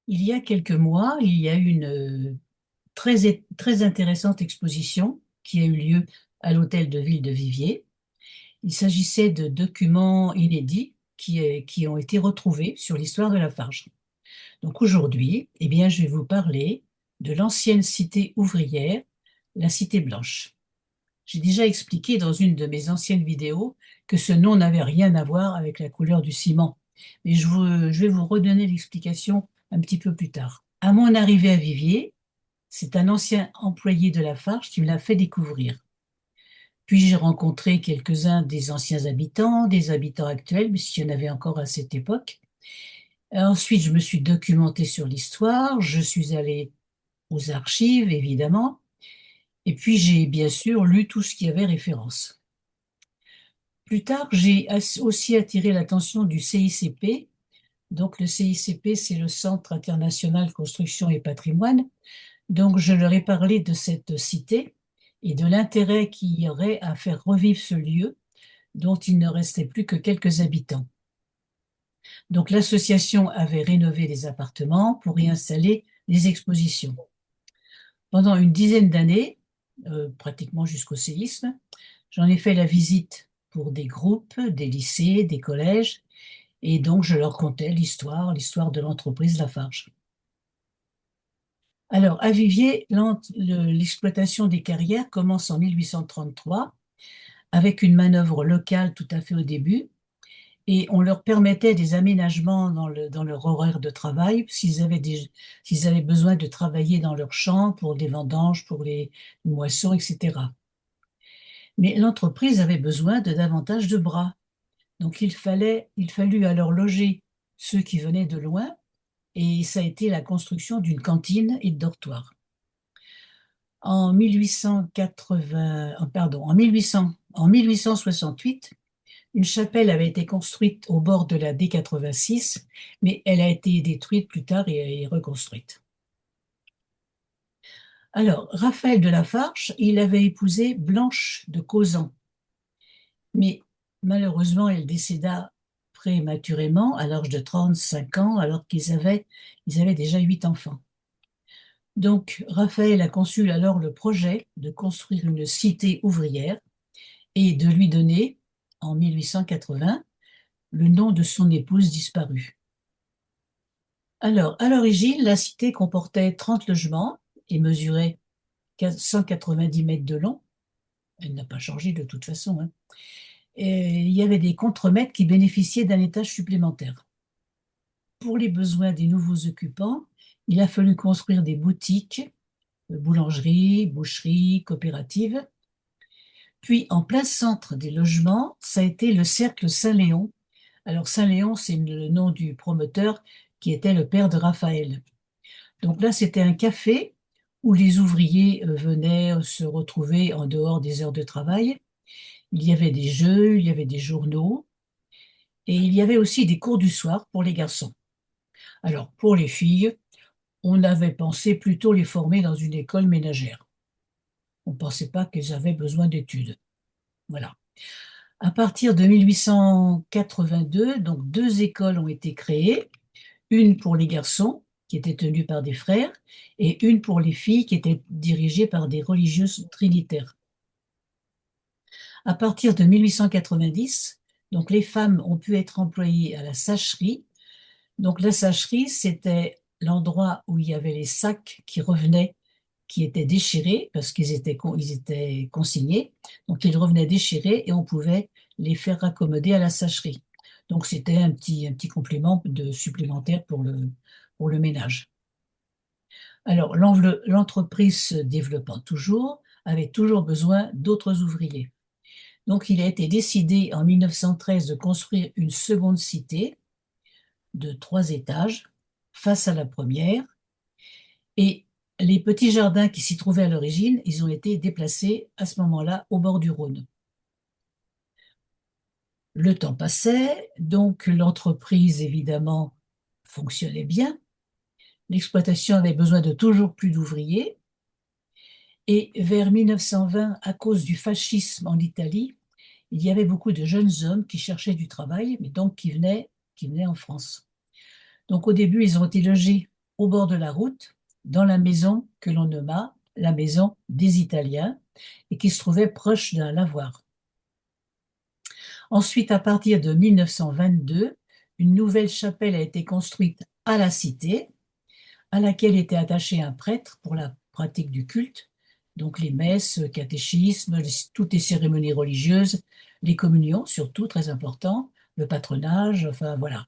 Il y a quelques mois, il y a eu une très intéressante exposition qui a eu lieu à l'hôtel de ville de Viviers. Il s'agissait de documents inédits qui ont été retrouvés sur l'histoire de Lafarge. Donc aujourd'hui, eh bien, je vais vous parler de l'ancienne cité ouvrière, la Cité Blanche. J'ai déjà expliqué dans une de mes anciennes vidéos que ce nom n'avait rien à voir avec la couleur du ciment. Mais je vais vous redonner l'explication un petit peu plus tard. À mon arrivée à Viviers, c'est un ancien employé de Lafarge qui me l'a fait découvrir. Puis j'ai rencontré quelques-uns des anciens habitants, des habitants actuels, mais s'il y en avait encore à cette époque. Ensuite, je me suis documentée sur l'histoire, je suis allée aux archives, évidemment, et puis j'ai bien sûr lu tout ce qui avait référence. Plus tard, j'ai aussi attiré l'attention du CICP. Donc le CICP, c'est le Centre international construction et patrimoine. Donc je leur ai parlé de cette cité et de l'intérêt qu'il y aurait à faire revivre ce lieu dont il ne restait plus que quelques habitants. Donc l'association avait rénové les appartements pour y installer des expositions. Pendant une dizaine d'années, pratiquement jusqu'au séisme, j'en ai fait la visite pour des groupes, des lycées, des collèges, et donc je leur contais l'histoire de l'entreprise Lafarge. Alors, à Viviers, l'exploitation des carrières commence en 1833 avec une manœuvre locale tout à fait au début, et on leur permettait des aménagements dans leur horaire de travail s'ils avaient besoin de travailler dans leurs champs pour des vendanges, pour les moissons, etc. Mais l'entreprise avait besoin de davantage de bras. Donc il fallut alors loger ceux qui venaient de loin, et ça a été la construction d'une cantine et de dortoirs. En 1880, en 1868, une chapelle avait été construite au bord de la D86, mais elle a été détruite plus tard et reconstruite. Alors, Raphaël de Lafarge, il avait épousé Blanche de Causan, mais malheureusement, elle décéda prématurément à l'âge de 35 ans, alors ils avaient déjà 8 enfants. Donc, Raphaël a conçu alors le projet de construire une cité ouvrière et de lui donner, en 1880, le nom de son épouse disparue. Alors, à l'origine, la cité comportait 30 logements et mesurait 190 mètres de long. Elle n'a pas changé de toute façon, hein. Et il y avait des contremaîtres qui bénéficiaient d'un étage supplémentaire. Pour les besoins des nouveaux occupants, il a fallu construire des boutiques, boulangeries, boucheries, coopératives. Puis, en plein centre des logements, ça a été le cercle Saint-Léon. Alors, Saint-Léon, c'est le nom du promoteur qui était le père de Raphaël. Donc là, c'était un café où les ouvriers venaient se retrouver en dehors des heures de travail. Il y avait des jeux, il y avait des journaux et il y avait aussi des cours du soir pour les garçons. Alors, pour les filles, on avait pensé plutôt les former dans une école ménagère. On ne pensait pas qu'elles avaient besoin d'études. Voilà. À partir de 1882, donc deux écoles ont été créées, une pour les garçons, qui était tenue par des frères, et une pour les filles, qui était dirigée par des religieuses trinitaires. À partir de 1890, donc les femmes ont pu être employées à la sacherie. Donc la sacherie, c'était l'endroit où il y avait les sacs qui revenaient, qui étaient déchirés parce ils étaient consignés. Donc ils revenaient déchirés et on pouvait les faire raccommoder à la sacherie. Donc c'était un petit complément supplémentaire pour le ménage. Alors l'entreprise se développant toujours, avait toujours besoin d'autres ouvriers. Donc il a été décidé en 1913 de construire une seconde cité de 3 étages face à la première, et les petits jardins qui s'y trouvaient à l'origine, ils ont été déplacés à ce moment-là au bord du Rhône. Le temps passait, donc l'entreprise évidemment fonctionnait bien. L'exploitation avait besoin de toujours plus d'ouvriers. Et vers 1920, à cause du fascisme en Italie, il y avait beaucoup de jeunes hommes qui cherchaient du travail, mais donc qui venaient en France. Donc au début, ils ont été logés au bord de la route, dans la maison que l'on nomma la maison des Italiens et qui se trouvait proche d'un lavoir. Ensuite, à partir de 1922, une nouvelle chapelle a été construite à la cité, à laquelle était attaché un prêtre pour la pratique du culte, donc les messes, catéchismes, toutes les cérémonies religieuses, les communions surtout, très important, le patronage, enfin voilà.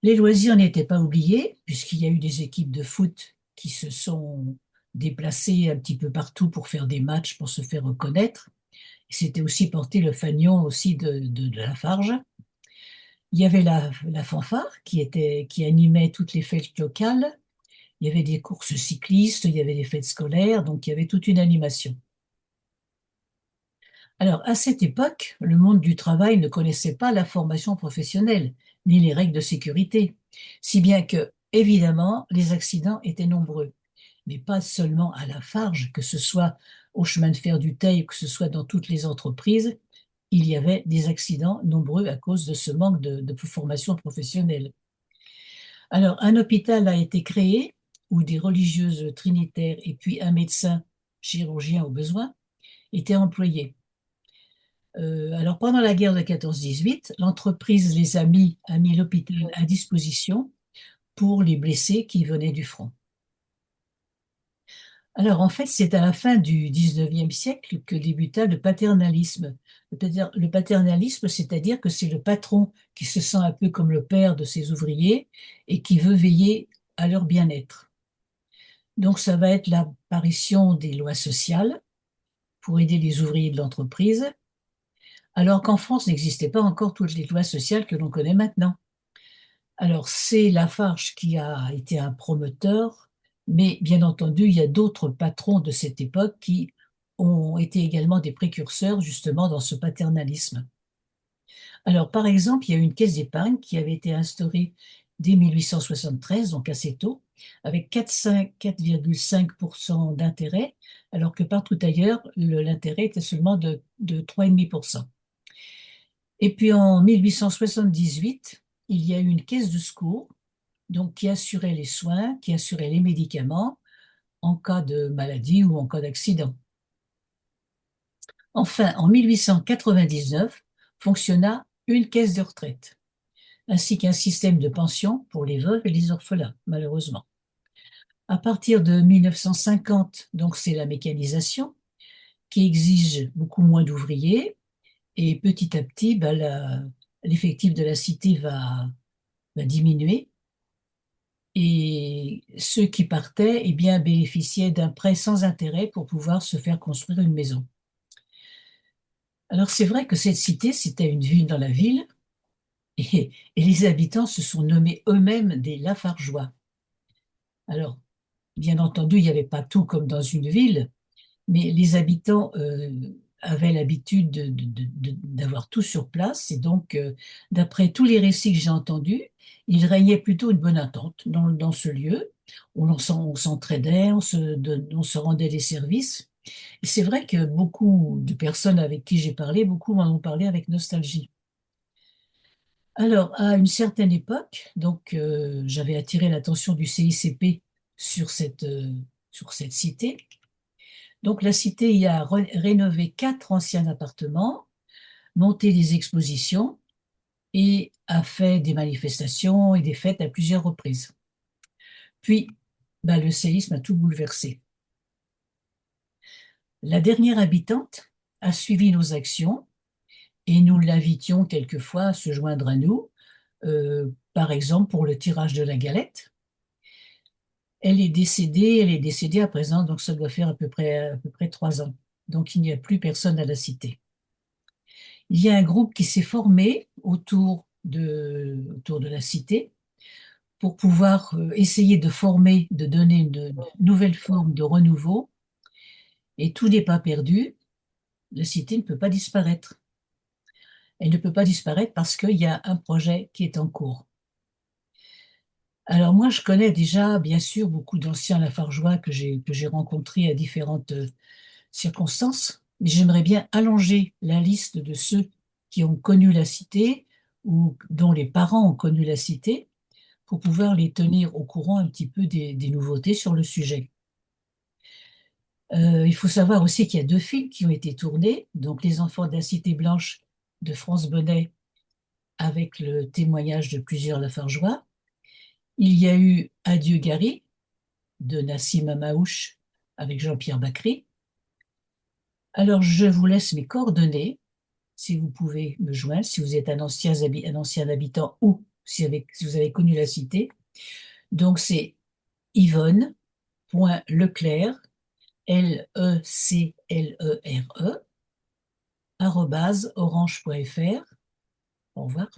Les loisirs n'étaient pas oubliés, puisqu'il y a eu des équipes de foot qui se sont déplacées un petit peu partout pour faire des matchs, pour se faire reconnaître. C'était aussi porté le fanion aussi de Lafarge. Il y avait la fanfare qui animait toutes les fêtes locales. Il y avait des courses cyclistes, il y avait des fêtes scolaires, donc il y avait toute une animation. Alors, à cette époque, le monde du travail ne connaissait pas la formation professionnelle, ni les règles de sécurité, si bien que, évidemment, les accidents étaient nombreux. Mais pas seulement à Lafarge, que ce soit au chemin de fer du Teil, que ce soit dans toutes les entreprises, il y avait des accidents nombreux à cause de ce manque de formation professionnelle. Alors, un hôpital a été créé où des religieuses trinitaires et puis un médecin chirurgien au besoin étaient employés. Alors, pendant la guerre de 14-18, l'entreprise a mis l'hôpital à disposition pour les blessés qui venaient du front. Alors, en fait, c'est à la fin du 19e siècle que débuta le paternalisme. Le paternalisme, c'est-à-dire que c'est le patron qui se sent un peu comme le père de ses ouvriers et qui veut veiller à leur bien-être. Donc, ça va être l'apparition des lois sociales pour aider les ouvriers de l'entreprise, alors qu'en France n'existaient pas encore toutes les lois sociales que l'on connaît maintenant. Alors, c'est Lafarge qui a été un promoteur, mais bien entendu, il y a d'autres patrons de cette époque qui ont été également des précurseurs justement dans ce paternalisme. Alors, par exemple, il y a une caisse d'épargne qui avait été instaurée dès 1873, donc assez tôt, avec 4,5% d'intérêt, alors que partout ailleurs, l'intérêt était seulement de 3,5%. Et puis en 1878, il y a eu une caisse de secours donc qui assurait les soins, qui assurait les médicaments en cas de maladie ou en cas d'accident. Enfin, en 1899, fonctionna une caisse de retraite, ainsi qu'un système de pension pour les veuves et les orphelins, malheureusement. À partir de 1950, donc c'est la mécanisation qui exige beaucoup moins d'ouvriers et petit à petit, l'effectif de la cité va diminuer. Et ceux qui partaient eh bien, bénéficiaient d'un prêt sans intérêt pour pouvoir se faire construire une maison. Alors c'est vrai que cette cité, c'était une ville dans la ville, et les habitants se sont nommés eux-mêmes des Lafargeois. Alors, bien entendu, il n'y avait pas tout comme dans une ville, mais les habitants avaient l'habitude d'avoir tout sur place, et donc, d'après tous les récits que j'ai entendus, il régnait plutôt une bonne entente dans ce lieu. On s'entraidait, on se rendait des services. Et c'est vrai que beaucoup de personnes avec qui j'ai parlé, beaucoup m'en ont parlé avec nostalgie. Alors, à une certaine époque, donc j'avais attiré l'attention du CICP sur sur cette cité. Donc la cité y a rénové 4 anciens appartements, monté des expositions et a fait des manifestations et des fêtes à plusieurs reprises. Puis, le séisme a tout bouleversé. La dernière habitante a suivi nos actions et nous l'invitions quelquefois à se joindre à nous, par exemple pour le tirage de la galette. Elle est décédée à présent, donc ça doit faire à peu près 3 ans. Donc il n'y a plus personne à la cité. Il y a un groupe qui s'est formé autour de la cité pour pouvoir essayer de former, de donner une nouvelle forme de renouveau. Et tout n'est pas perdu. La cité ne peut pas disparaître. Elle ne peut pas disparaître parce qu'il y a un projet qui est en cours. Alors moi, je connais déjà, bien sûr, beaucoup d'anciens lafargeois que j'ai rencontrés à différentes circonstances, mais j'aimerais bien allonger la liste de ceux qui ont connu la cité ou dont les parents ont connu la cité pour pouvoir les tenir au courant un petit peu des nouveautés sur le sujet. Il faut savoir aussi qu'il y a deux films qui ont été tournés, donc Les Enfants de la Cité Blanche de France Bonnet, avec le témoignage de plusieurs Lafargeois. Il y a eu Adieu Gary de Nassim Amaouche avec Jean-Pierre Bacry. Alors, je vous laisse mes coordonnées, si vous pouvez me joindre, si vous êtes un ancien habitant ou si vous avez connu la cité. Donc, c'est yvonne.leclerc, Leclere, arobase orange.fr. Au revoir.